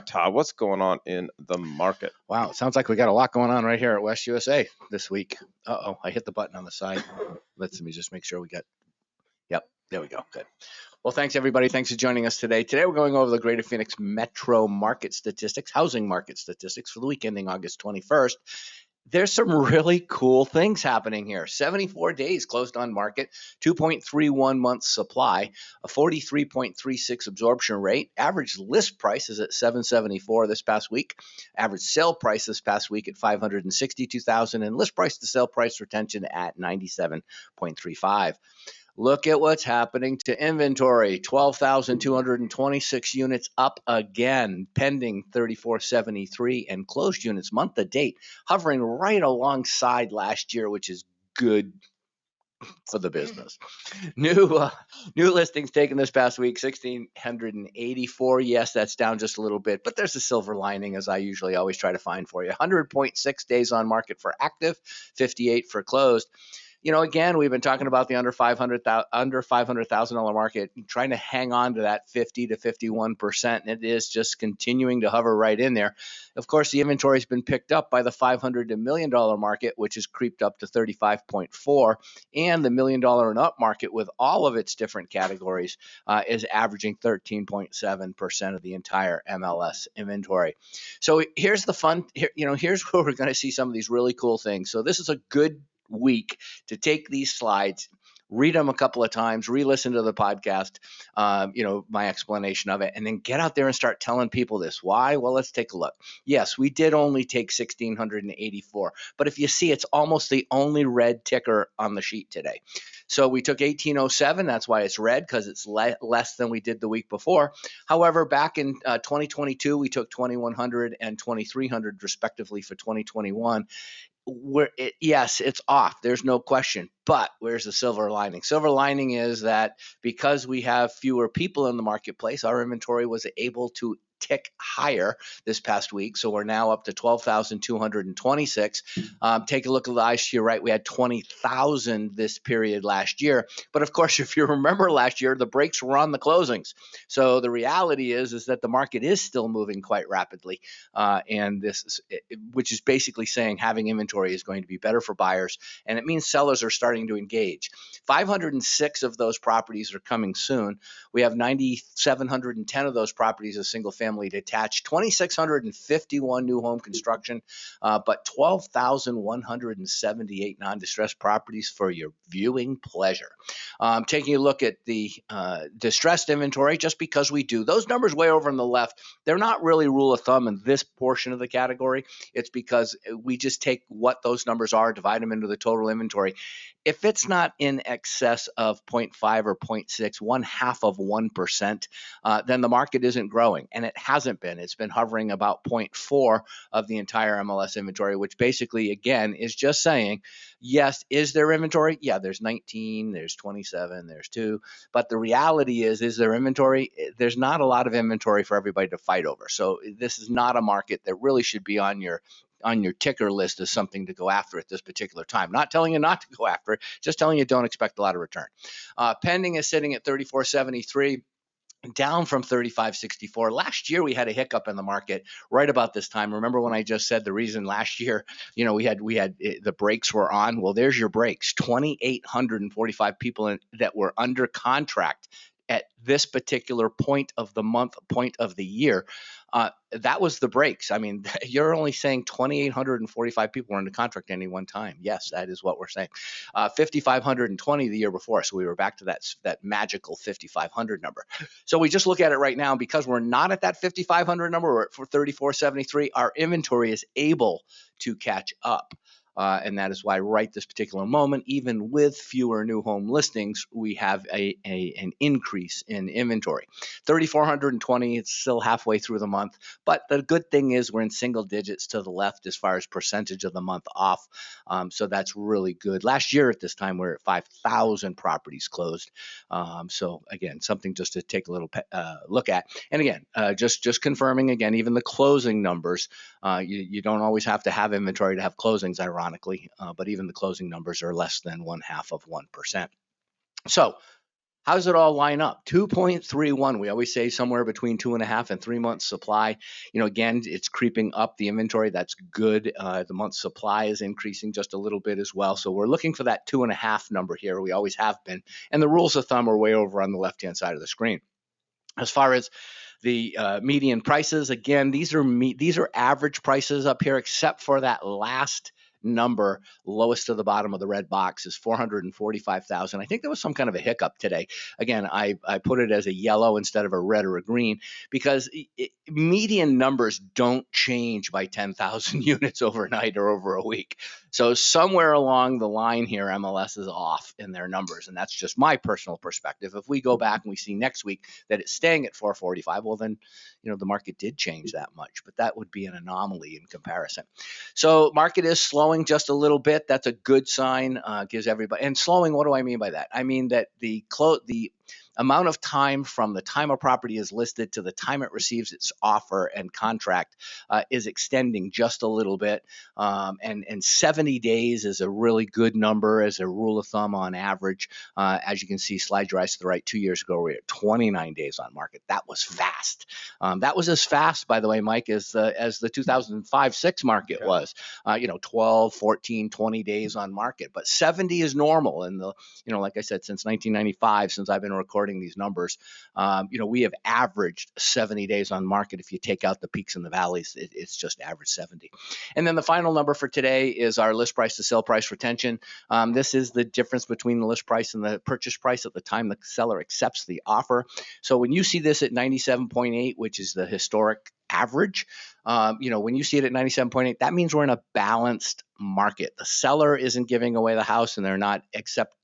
Todd, what's going on in the market? Wow, it sounds like we got a lot going on right here at West USA this week. Uh-oh, I hit the button on the side. Let me just make sure we got, yep, there we go, good. Well, thanks everybody. Thanks for joining us today. Today we're going over the Greater Phoenix Metro market statistics, housing market statistics for the week ending August 21st. There's some really cool things happening here. 74 days closed on market, 2.31 months supply, a 43.36 absorption rate. Average list price is at $774 this past week. Average sale price this past week at $562,000, and list price to sale price retention at 97.35. Look at what's happening to inventory. 12,226 units up again, pending 3,473, and closed units month to date hovering right alongside last year, which is good for the business. New listings taken this past week, 1,684. Yes, that's down just a little bit, but there's a silver lining, as I usually always try to find for you. 100.6 days on market for active, 58 for closed. You know, again, we've been talking about the under $500,000 market, trying to hang on to that 50 to 51%, and it is just continuing to hover right in there. Of course, the inventory has been picked up by the $500 to $1 million market, which has creeped up to 35.4, and the $1 million and up market, with all of its different categories, is averaging 13.7% of the entire MLS inventory. So here's the fun. Here's where we're going to see some of these really cool things. So this is a good week to take these slides, read them a couple of times, re-listen to the podcast, my explanation of it, and then get out there and start telling people this. Why? Well, let's take a look. Yes, we did only take 1,684, but if you see, it's almost the only red ticker on the sheet today. So we took 1,807. That's why it's red, because it's less than we did the week before. However, back in 2022, we took 2,100 and 2,300 respectively for 2021. Yes, it's off. There's no question. But where's the silver lining? Silver lining is that because we have fewer people in the marketplace, our inventory was able to tick higher this past week. So we're now up to 12,226. Take a look at last year, right? We had 20,000 this period last year. But of course, if you remember last year, the brakes were on the closings. So the reality is that the market is still moving quite rapidly. And this, which is basically saying having inventory is going to be better for buyers. And it means sellers are starting to engage. 506 of those properties are coming soon. We have 9,710 of those properties as single family detached, 2,651 new home construction, but 12,178 non-distressed properties for your viewing pleasure. Taking a look at the distressed inventory, just because we do. Those numbers way over on the left, they're not really rule of thumb in this portion of the category. It's because we just take what those numbers are, divide them into the total inventory. If it's not in excess of 0.5 or 0.6, 0.5%, then the market isn't growing, and it hasn't been. It's been hovering about 0.4 of the entire MLS inventory, which basically, again, is just saying, yes, is there inventory? Yeah, there's 19, there's 27, there's 2. But the reality is there inventory? There's not a lot of inventory for everybody to fight over. So this is not a market that really should be on your ticker list as something to go after at this particular time. Not telling you not to go after it, just telling you don't expect a lot of return. Pending is sitting at 3,473. Down from 3,564. Last year we had a hiccup in the market right about this time. Remember when I just said the reason last year, we had the brakes were on? Well, there's your brakes. 2,845 people that were under contract at this particular point of the month, point of the year. That was the brakes. I mean, you're only saying 2,845 people were under contract at any one time. Yes, that is what we're saying. 5,520 the year before. So we were back to that magical 5,500 number. So we just look at it right now, because we're not at that 5,500 number, we're at 3,473. Our inventory is able to catch up. And that is why right this particular moment, even with fewer new home listings, we have an increase in inventory. 3,420, it's still halfway through the month. But the good thing is we're in single digits to the left as far as percentage of the month off. So that's really good. Last year at this time, we were at 5,000 properties closed. So again, something just to take a little look at. And again, just confirming again, even the closing numbers, you don't always have to have inventory to have closings, ironically, but even the closing numbers are less than 0.5%. So How does it all line up? 2.31. We always say somewhere between 2.5 and 3 months supply. Again, it's creeping up the inventory. That's good. The month's supply is increasing just a little bit as well. So we're looking for that 2.5 number here. We always have been. And the rules of thumb are way over on the left-hand side of the screen. As far as the median prices, again, these are average prices up here, except for that last number, lowest to the bottom of the red box is 445,000. I think there was some kind of a hiccup today. Again, I put it as a yellow instead of a red or a green because median numbers don't change by 10,000 units overnight or over a week. So somewhere along the line here, MLS is off in their numbers, and that's just my personal perspective. If we go back and we see next week that it's staying at 445, well then, the market did change that much, but that would be an anomaly in comparison. So market is slowing just a little bit. That's a good sign. Gives everybody, and slowing. What do I mean by that? I mean that the amount of time from the time a property is listed to the time it receives its offer and contract is extending just a little bit. And 70 days is a really good number as a rule of thumb on average. As you can see, slide your eyes to the right, 2 years ago, we were at 29 days on market. That was fast. That was as fast, by the way, Mike, as the 2005-6 market was. 12, 14, 20 days on market. But 70 is normal. And like I said, since 1995, since I've been recording these numbers, we have averaged 70 days on market. If you take out the peaks and the valleys, it's just average 70. And then the final number for today is our list price to sale price retention. This is the difference between the list price and the purchase price at the time the seller accepts the offer. So when you see this at 97.8, which is the historic average, when you see it at 97.8, that means we're in a balanced market. The seller isn't giving away the house and they're not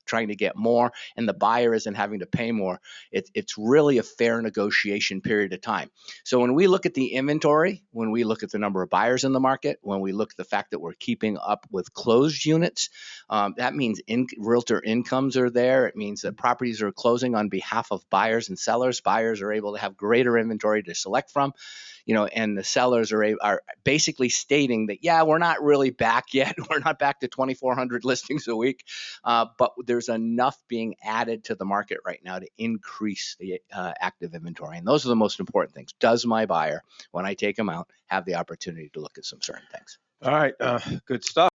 trying to get more, and the buyer isn't having to pay more. It's really a fair negotiation period of time. So when we look at the inventory, when we look at the number of buyers in the market, when we look at the fact that we're keeping up with closed units, that means realtor incomes are there. It means that properties are closing on behalf of buyers and sellers. Buyers are able to have greater inventory to select from. And the sellers are basically stating that, yeah, we're not really back yet. We're not back to 2,400 listings a week, but there's enough being added to the market right now to increase the active inventory. And those are the most important things. Does my buyer, when I take them out, have the opportunity to look at some certain things? All right, good stuff.